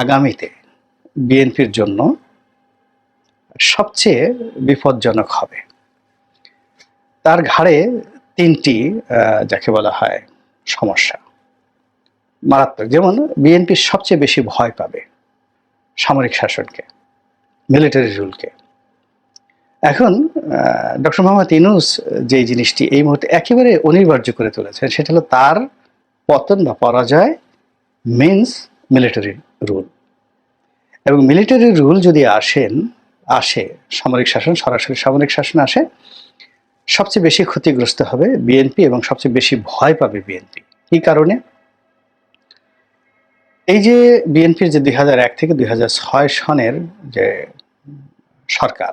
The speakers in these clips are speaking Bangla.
আগামীতে বিএনপির জন্য সবচেয়ে বিপজ্জনক হবে। তার ঘাড়ে ৩টি যাকে বলা হয় সমস্যা মারাত্মক। যেমন বিএনপি সবচেয়ে বেশি ভয় পাবে সামরিক শাসনকে, মিলিটারি রুলকে। এখন ডক্টর মোহাম্মদ ইউনূস যে জিনিসটি এই মুহূর্তে একেবারে অনিবার্য করে তুলেছেন সেটা হলো তার পতন বা পরাজয় মিন্স মিলিটারি রুল। এবং মিলিটারি রুল যদি আসে সামরিক শাসন, সরাসরি সামরিক শাসন আসে, সবচেয়ে বেশি ক্ষতিগ্রস্ত হবে বিএনপি এবং সবচেয়ে বেশি ভয় পাবে বিএনপি। কি কারণে? এই যে বিএনপির যে ২০০১ থেকে ২০০৬ সনের যে সরকার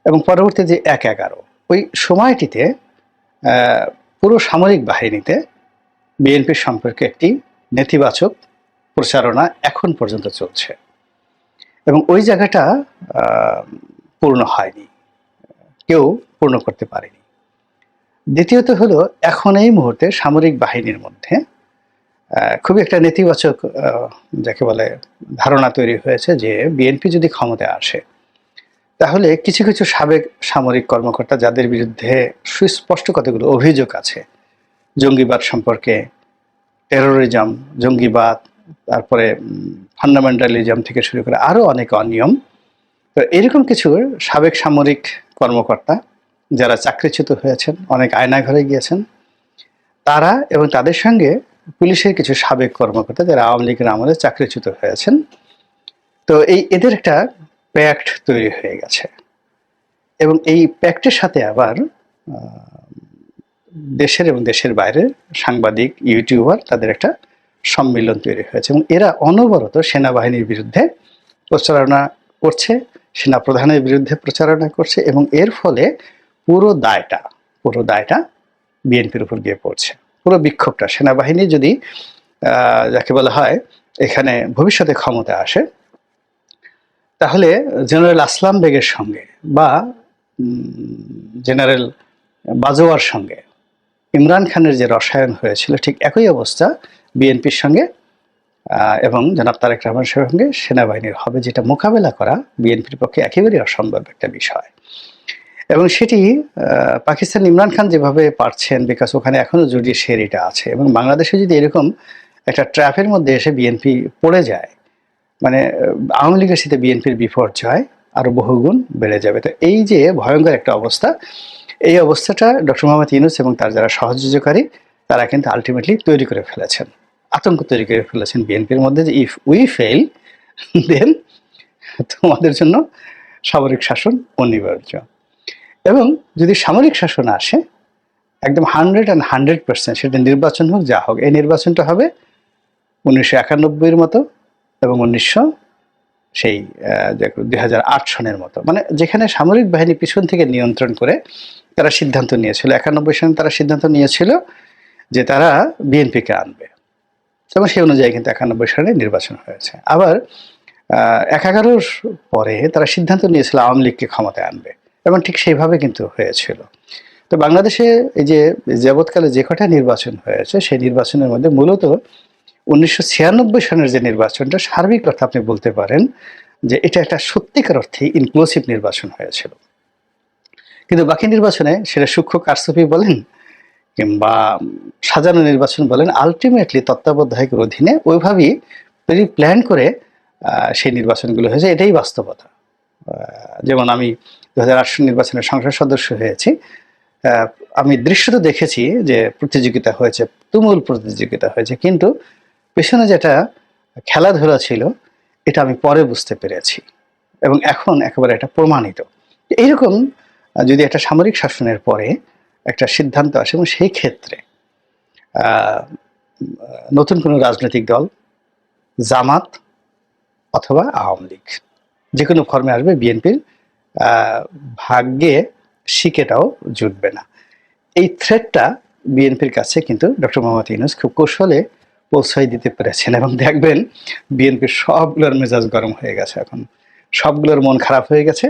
এবং পরবর্তী যে ১-১১ ওই সময়টিতে পুরো সামরিক বাহিনীতে বিএনপির সম্পর্কে একটি নেতিবাচক প্রচারণা এখন পর্যন্ত চলছে এবং ওই জায়গাটা পূর্ণ হয়নি, কেউ পূর্ণ করতে পারেনি। দ্বিতীয়ত হলো এখন এই মুহূর্তে সামরিক বাহিনীর মধ্যে খুবই একটা নেতিবাচক যাকে বলে ধারণা তৈরি হয়েছে যে বিএনপি যদি ক্ষমতায় আসে তাহলে কিছু কিছু সাবেক সামরিক কর্মকর্তা যাদের বিরুদ্ধে সুস্পষ্ট কতগুলো অভিযোগ আছে জঙ্গিবাদ সম্পর্কে, টেরোরিজম, জঙ্গিবাদ, তারপরে ফান্ডামেন্টালিজম থেকে শুরু করে আরও অনেক অনিয়ম, তো এরকম কিছু সাবেক সামরিক কর্মকর্তা যারা চাকরিচ্যুত হয়েছেন, অনেক আয়নাঘরে গিয়েছেন, তারা এবং তাদের সঙ্গে পুলিশের কিছু সাবেক কর্মকর্তা যারা আওয়ামী লীগের আমলে চাকরিচ্যুত হয়েছেন, তো এদের একটা প্যাক্ট তৈরি হয়ে গেছে এবং এই প্যাক্টের সাথে আবার দেশের এবং দেশের বাইরের সাংবাদিক, ইউটিউবার তাদের একটা সম্মিলন তৈরি হয়েছে এবং এরা অনবরত সেনাবাহিনীর বিরুদ্ধে প্রচারণা করছে, সেনা প্রধানের বিরুদ্ধে প্রচারণা করছে এবং এর ফলে পুরো দায়টা বিএনপির উপর গিয়ে পড়ছে। পুরো বিক্ষোভটা সেনাবাহিনী যদি যাকে বলা হয় এখানে ভবিষ্যতে ক্ষমতা আসে তাহলে জেনারেল আসলাম বেগের সঙ্গে বা জেনারেল বাজওয়ার সঙ্গে ইমরান খানের যে রসায়ন হয়েছিল ঠিক একই অবস্থা বিএনপির সঙ্গে এবং জনাব তারেক রহমানের সঙ্গে সেনাবাহিনীর হবে, যেটা মোকাবেলা করা বিএনপির পক্ষে একেবারেই অসম্ভব একটা বিষয়। এবং সেটি পাকিস্তান ইমরান খান যেভাবে পারছেন, বিকজ ওখানে এখনো জুডিশিয়ারিটা আছে এবং বাংলাদেশে যদি এরকম একটা ট্র্যাপের মধ্যে এসে বিএনপি পড়ে যায়, মানে আওয়ামী লীগের সাথে বিএনপির বিপর্যয় আরো বহুগুণ বেড়ে যাবে। তো এই যে ভয়ঙ্কর একটা অবস্থা, এই অবস্থাটা ডক্টর মোহাম্মদ ইউনূস এবং তার যারা সহযোগীকারী তারা কিন্তু আলটিমেটলি তৈরি করে ফেলেছেন, আতঙ্ক তৈরি করে ফেলেছেন বিএনপির মধ্যে যে ইফ উই ফেল দেন তোমাদের জন্য সামরিক শাসন অনিবার্য। এবং যদি সামরিক শাসন আসে একদম 100% সেটা নির্বাচন হোক যা হোক, এই নির্বাচনটা হবে 1991-এর মতো এবং 2008 সনের মতো, মানে যেখানে সামরিক বাহিনী পিছন থেকে নিয়ন্ত্রণ করে তারা সিদ্ধান্ত নিয়েছিল। 91 সনে তারা সিদ্ধান্ত নিয়েছিল যে তারা বিএনপিকে আনবে এবং সেই অনুযায়ী কিন্তু 91 সনে নির্বাচন হয়েছে। আবার 11 পরে তারা সিদ্ধান্ত নিয়েছিল আওয়ামী লীগকে ক্ষমতায় আনবে এবং ঠিক সেইভাবে কিন্তু হয়েছিল। তো বাংলাদেশে এই যে যাবৎকালে যে কটা নির্বাচন হয়েছে সেই নির্বাচনের মধ্যে মূলত 1996 সনের যে নির্বাচনটা সার্বিক অর্থে আপনি বলতে পারেন যে এটা একটা সত্যিকার অর্থে ইনক্লুসিভ নির্বাচন হয়েছিল। কিন্তু বাকি নির্বাচনে সেটা সূক্ষ্ম কারচুপি বলেন কিংবা সাজানো নির্বাচন বলেন, আলটিমেটলি তত্ত্বাবধায়কের অধীনে ওইভাবেই প্ল্যান করে সেই নির্বাচনগুলো হয়েছে, এটাই বাস্তবতা। যেমন আমি 2008 নির্বাচনের সংসদ সদস্য হয়েছি, আমি দৃশ্যত দেখেছি যে প্রতিযোগিতা হয়েছে, তুমুল প্রতিযোগিতা হয়েছে, কিন্তু পেছনে যেটা খেলাধুলা ছিল এটা আমি পরে বুঝতে পেরেছি এবং এখন একেবারে এটা প্রমাণিত। এইরকম যদি একটা সামরিক শাসনের পরে একটা সিদ্ধান্ত আসে এবং সেই ক্ষেত্রে নতুন কোনো রাজনৈতিক দল, জামাত অথবা আওয়ামী লীগ যে কোনো ফর্মে আসবে, বিএনপির ভাগ্যে শিকেটাও জুটবে না। এই থ্রেটটা বিএনপির কাছে কিন্তু ডক্টর মোহাম্মদ ইউনূস খুব কৌশলে পৌঁছাই দিতে পেরেছেন এবং দেখবেন বিএনপির সবগুলোর মেজাজ গরম হয়ে গেছে, এখন সবগুলোর মন খারাপ হয়ে গেছে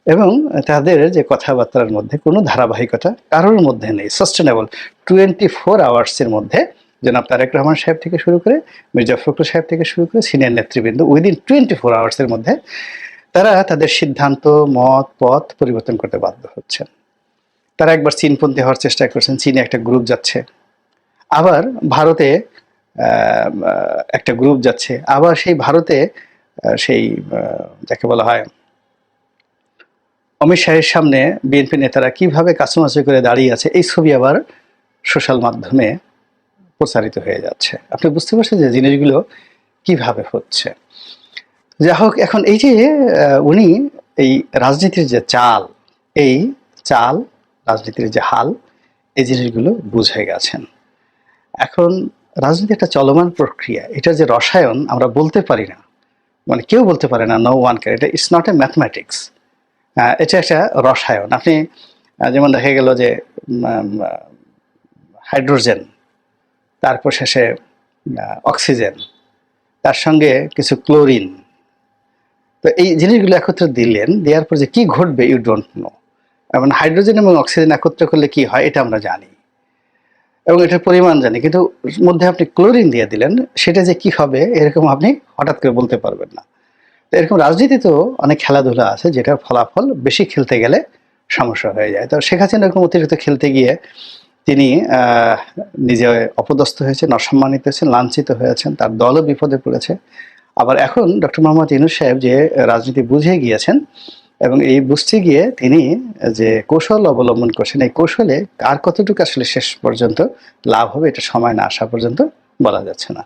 এবং তাদের যে কথাবার্তার মধ্যে কোনো ধারাবাহিকতা কারোর মধ্যে নেই, সাস্টেনেবল 24 আওয়ার্সের মধ্যে জনাব তারেক রহমান সাহেব থেকে শুরু করে মির্জা ফখরুল সাহেব থেকে শুরু করে সিনিয়র নেতৃবৃন্দ উইদিন 24 আওয়ার্সের মধ্যে তারা তাদের সিদ্ধান্ত, মত, পথ পরিবর্তন করতে বাধ্য হচ্ছেন। তারা একবার চীনপন্থী হওয়ার চেষ্টা করছেন, চীনে একটা গ্রুপ যাচ্ছে, আবার ভারতে একটা গ্রুপ যাচ্ছে, আবার সেই ভারতে সেই যাকে বলা হয় অমিত শাহের সামনে বিএনপি নেতারা কিভাবে কাছুমাছু করে দাঁড়িয়ে আছে, এই ছবি আবার সোশ্যাল মাধ্যমে প্রচারিত হয়ে যাচ্ছে। আপনি বুঝতে পারছেন যে জিনিসগুলো কিভাবে হচ্ছে। যা হোক, এখন এই যে উনি এই রাজনীতির যে চাল, এই চাল রাজনীতির যে হাল, এই জিনিসগুলো বুঝে গেছেন। এখন রাজনীতি একটা চলমান প্রক্রিয়া, এটা যে রসায়ন আমরা বলতে পারি না, মানে কেউ বলতে পারে না, নো ওয়ান ক্যান। এটা ইটস নট এ ম্যাথমেটিক্স, এটা একটা রসায়ন। আপনি যেমন দেখা গেল যে হাইড্রোজেন, তারপর শেষে অক্সিজেন, তার সঙ্গে কিছু ক্লোরিন, তো এই জিনিসগুলো একত্রে দিলেন, দেওয়ার পর যে কি ঘটবে ইউ ডোন্ট নো। এবং হাইড্রোজেন এবং অক্সিজেন একত্রে করলে কি হয় এটা আমরা জানি এবং এটার পরিমাণ জানি, কিন্তু মধ্যে আপনি ক্লোরিন দিয়ে দিলেন, সেটা যে কি হবে এরকম আপনি হঠাৎ করে বলতে পারবেন না। তো এরকম রাজনীতিতেও অনেক খেলাধুলা আছে যেটার ফলাফল বেশি খেলতে গেলে সমস্যা হয়ে যায়। তো শেখ হাসিনা এরকম অতিরিক্ত খেলতে গিয়ে তিনি নিজে অপদস্থ হয়েছেন, অসম্মানিত হয়েছেন, লাঞ্ছিত হয়েছেন, তার দলও বিপদে পড়েছে। আবার এখন ডক্টর মোহাম্মদ ইউনূস সাহেব যে রাজনীতি বুঝে গিয়েছেন এবং এই বুঝতে গিয়ে তিনি যে কৌশল অবলম্বন করছেন, এই কৌশলে কার কতটুকু আসলে শেষ পর্যন্ত লাভ হবে এটা সময় না আসা পর্যন্ত বলা যাচ্ছে না।